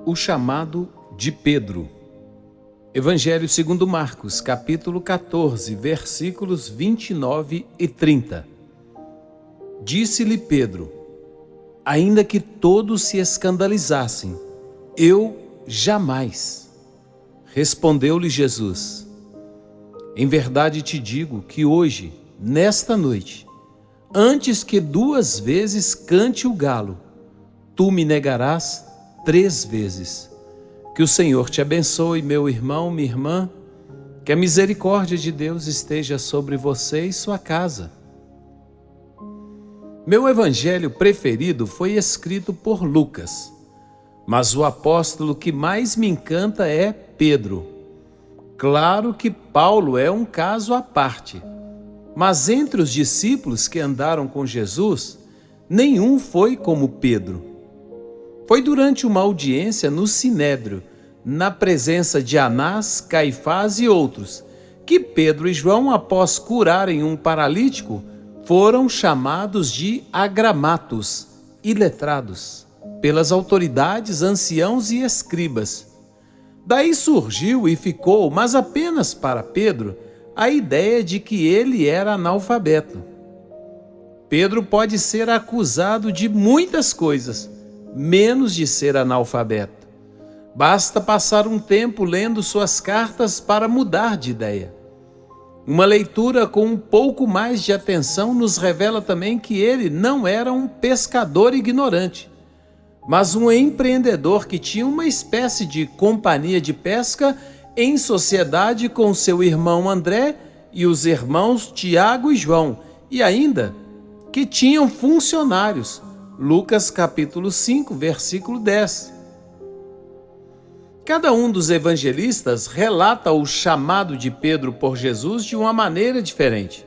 O chamado de Pedro. Evangelho segundo Marcos, capítulo 14, versículos 29 e 30. Disse-lhe Pedro: ainda que todos se escandalizassem, eu jamais. Respondeu-lhe Jesus: em verdade te digo que hoje, nesta noite, antes que 2 vezes cante o galo, tu me negarás 3 vezes. Que o Senhor te abençoe, meu irmão, minha irmã, que a misericórdia de Deus esteja sobre você e sua casa. Meu evangelho preferido foi escrito por Lucas, mas o apóstolo que mais me encanta é Pedro. Claro que Paulo é um caso à parte, mas entre os discípulos que andaram com Jesus, nenhum foi como Pedro. Foi durante uma audiência no Sinédrio, na presença de Anás, Caifás e outros, que Pedro e João, após curarem um paralítico, foram chamados de agramatos, iletrados, pelas autoridades, anciãos e escribas. Daí surgiu e ficou, mas apenas para Pedro, a ideia de que ele era analfabeto. Pedro pode ser acusado de muitas coisas, menos de ser analfabeto. Basta passar um tempo lendo suas cartas para mudar de ideia. Uma leitura com um pouco mais de atenção nos revela também que ele não era um pescador ignorante, mas um empreendedor que tinha uma espécie de companhia de pesca em sociedade com seu irmão André e os irmãos Tiago e João, e ainda que tinham funcionários. Lucas capítulo 5, versículo 10. Cada um dos evangelistas relata o chamado de Pedro por Jesus de uma maneira diferente.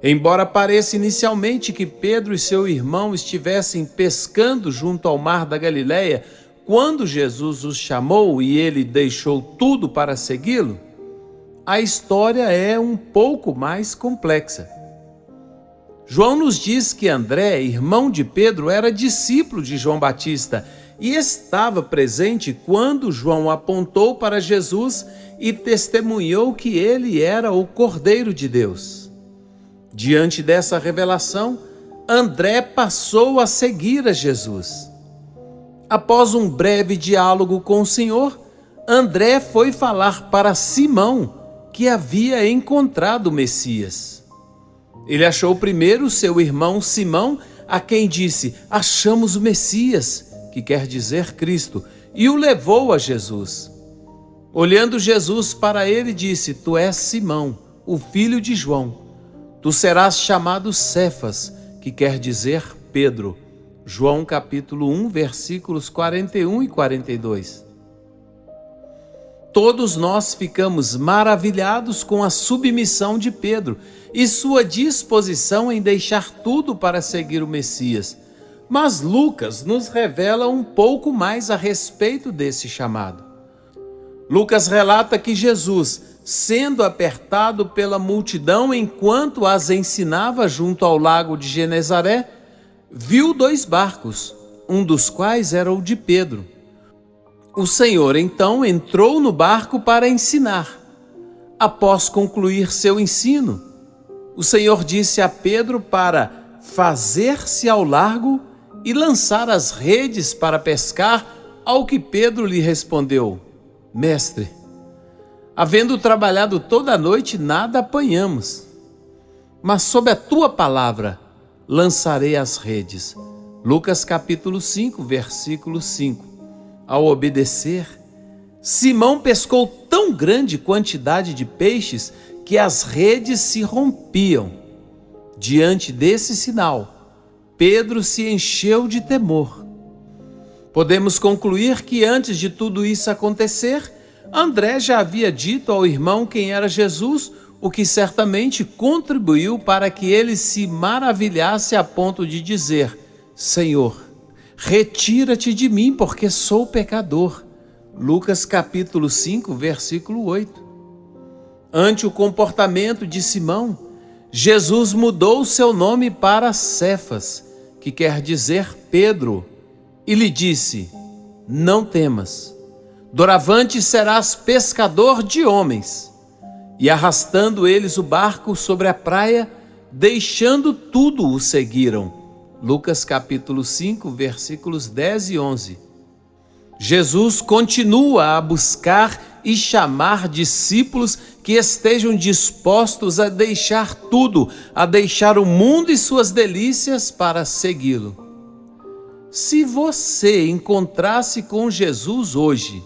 Embora pareça inicialmente que Pedro e seu irmão estivessem pescando junto ao mar da Galileia quando Jesus os chamou e ele deixou tudo para segui-lo, a história é um pouco mais complexa. João nos diz que André, irmão de Pedro, era discípulo de João Batista e estava presente quando João apontou para Jesus e testemunhou que ele era o Cordeiro de Deus. Diante dessa revelação, André passou a seguir a Jesus. Após um breve diálogo com o Senhor, André foi falar para Simão que havia encontrado o Messias. Ele achou primeiro seu irmão Simão, a quem disse: achamos o Messias, que quer dizer Cristo, e o levou a Jesus. Olhando Jesus para ele, disse: tu és Simão, o filho de João. Tu serás chamado Cefas, que quer dizer Pedro. João capítulo 1, versículos 41 e 42. Todos nós ficamos maravilhados com a submissão de Pedro e sua disposição em deixar tudo para seguir o Messias. Mas Lucas nos revela um pouco mais a respeito desse chamado. Lucas relata que Jesus, sendo apertado pela multidão enquanto as ensinava junto ao lago de Genezaré, viu 2 barcos, um dos quais era o de Pedro. O Senhor então entrou no barco para ensinar. Após concluir seu ensino, o Senhor disse a Pedro para fazer-se ao largo e lançar as redes para pescar, ao que Pedro lhe respondeu: Mestre, havendo trabalhado toda a noite, nada apanhamos, mas sob a tua palavra lançarei as redes. Lucas capítulo 5, versículo 5. Ao obedecer, Simão pescou tão grande quantidade de peixes que as redes se rompiam. Diante desse sinal, Pedro se encheu de temor. Podemos concluir que antes de tudo isso acontecer, André já havia dito ao irmão quem era Jesus, o que certamente contribuiu para que ele se maravilhasse a ponto de dizer: Senhor, retira-te de mim, porque sou pecador. Lucas capítulo 5, versículo 8. Ante o comportamento de Simão, Jesus mudou seu nome para Cefas, que quer dizer Pedro, e lhe disse: não temas. Doravante serás pescador de homens. E arrastando eles o barco sobre a praia, deixando tudo, o seguiram. Lucas capítulo 5, versículos 10 e 11. Jesus continua a buscar e chamar discípulos que estejam dispostos a deixar tudo, a deixar o mundo e suas delícias para segui-lo. Se você encontrasse com Jesus hoje,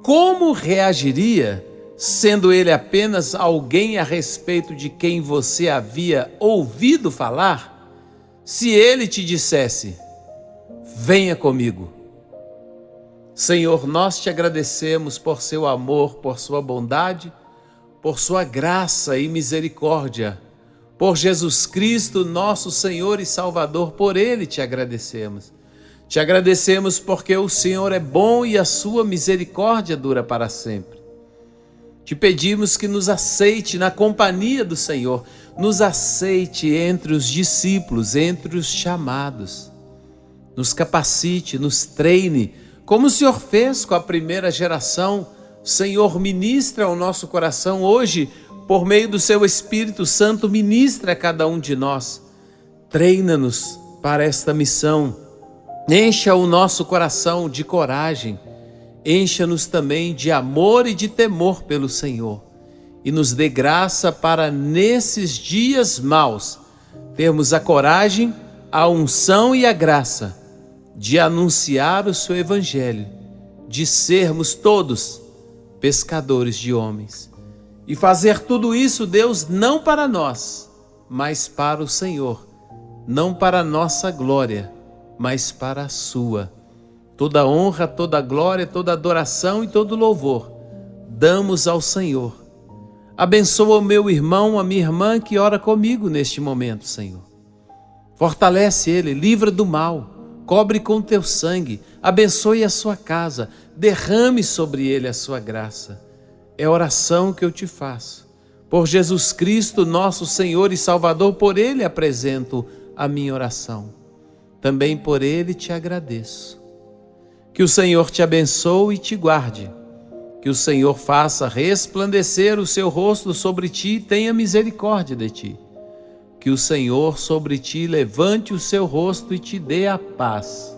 como reagiria, sendo ele apenas alguém a respeito de quem você havia ouvido falar? Se ele te dissesse: venha comigo. Senhor, nós te agradecemos por seu amor, por sua bondade, por sua graça e misericórdia, por Jesus Cristo, nosso Senhor e Salvador, por ele te agradecemos. Te agradecemos porque o Senhor é bom e a sua misericórdia dura para sempre. Te pedimos que nos aceite na companhia do Senhor, nos aceite entre os discípulos, entre os chamados. Nos capacite, nos treine, como o Senhor fez com a primeira geração. Senhor, ministra ao nosso coração hoje, por meio do seu Espírito Santo, ministra a cada um de nós. Treina-nos para esta missão. Encha o nosso coração de coragem. Encha-nos também de amor e de temor pelo Senhor. E nos dê graça para, nesses dias maus, termos a coragem, a unção e a graça de anunciar o seu Evangelho, de sermos todos pescadores de homens. E fazer tudo isso, Deus, não para nós, mas para o Senhor. Não para a nossa glória, mas para a sua. Toda honra, toda glória, toda adoração e todo louvor damos ao Senhor. Abençoa o meu irmão, a minha irmã que ora comigo neste momento, Senhor. Fortalece ele, livra do mal, cobre com teu sangue, abençoe a sua casa, derrame sobre ele a sua graça. É a oração que eu te faço. Por Jesus Cristo, nosso Senhor e Salvador, por ele apresento a minha oração. Também por ele te agradeço. Que o Senhor te abençoe e te guarde. Que o Senhor faça resplandecer o seu rosto sobre ti e tenha misericórdia de ti. Que o Senhor sobre ti levante o seu rosto e te dê a paz.